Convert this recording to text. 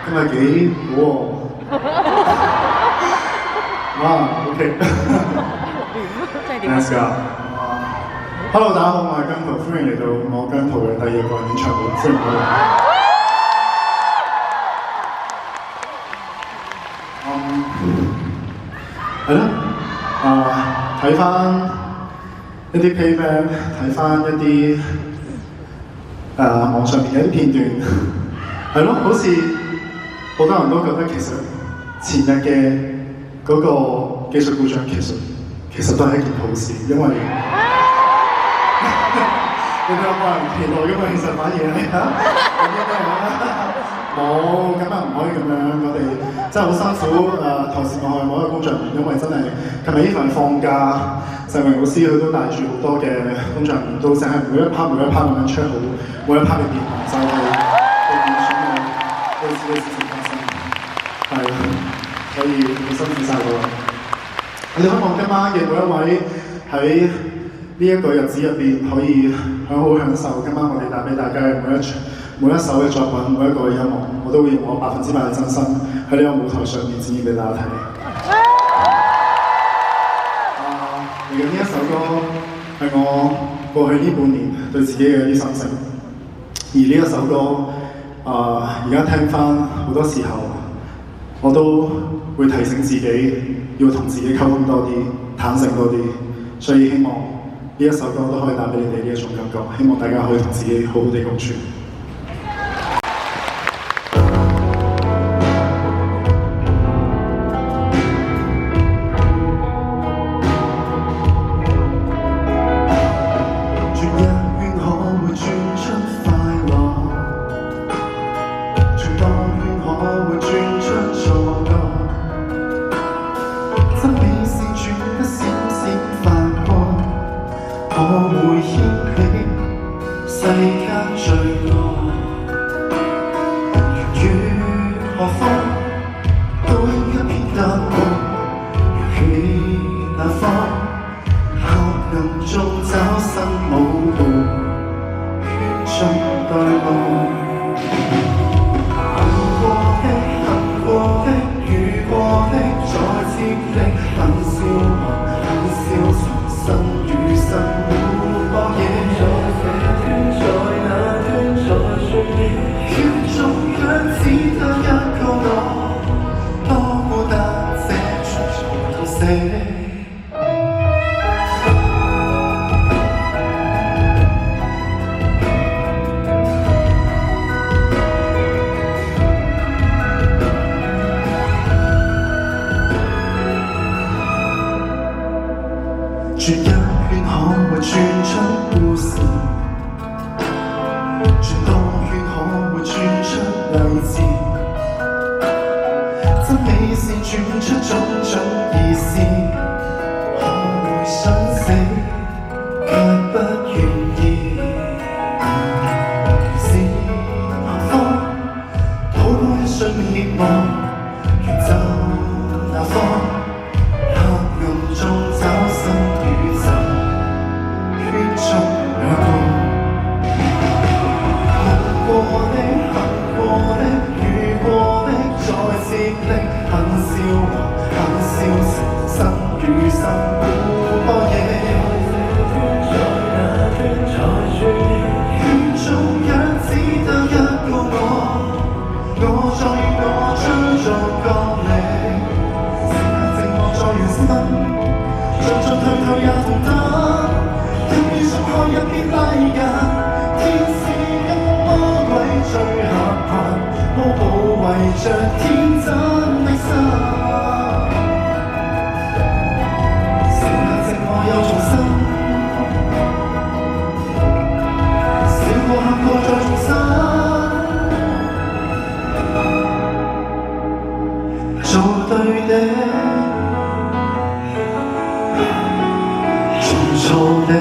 今日幾好喎！OK。Nice job。Hello， 大家好，我係姜濤，歡迎嚟到我姜濤嘅第二個演唱會，歡迎各位。係咯，睇翻一啲 playback， 睇翻一啲網上面嘅一啲片段，係咯，好似好多人都覺得其實前日嘅嗰個技術故障其實都係一件好事，因為你哋有冇人期待㗎嘛？其實反而係冇，咁啊唔可以咁樣，我哋真係好辛苦台前幕後每一個工作人員，因為真係琴日呢份放假，世榮老師佢都帶住好多嘅工作人員，都淨係每一 part 咁樣 check 好每一 part 嘅電就係去預選嘅類似嘅事情發生，係，所以好辛苦晒佢啦。我哋希望今晚嘅每一位喺呢一個日子入邊，可以好好享受今晚我哋帶俾大家嘅每一首嘅作品，每一個嘅音樂，我都會用我100%嘅真心喺呢個舞台上面展現俾大家睇。嚟緊呢一首歌係我過去呢半年對自己嘅一啲心聲，而呢一首歌而家聽翻好多時候，我都會提醒自己要同自己溝通多啲，坦誠多啲，所以希望呢一首歌都可以帶俾你哋呢一種感覺，希望大家可以同自己好好地共處。轉一圈可會轉出故事？轉多圈可會轉出勵志？真美是轉出種種意思，可會想死卻不願意？是何方抱多一瞬希望，遠走那方？像天真的心，剩下寂寞又重生，笑過喊過再重生，做對的，做錯的。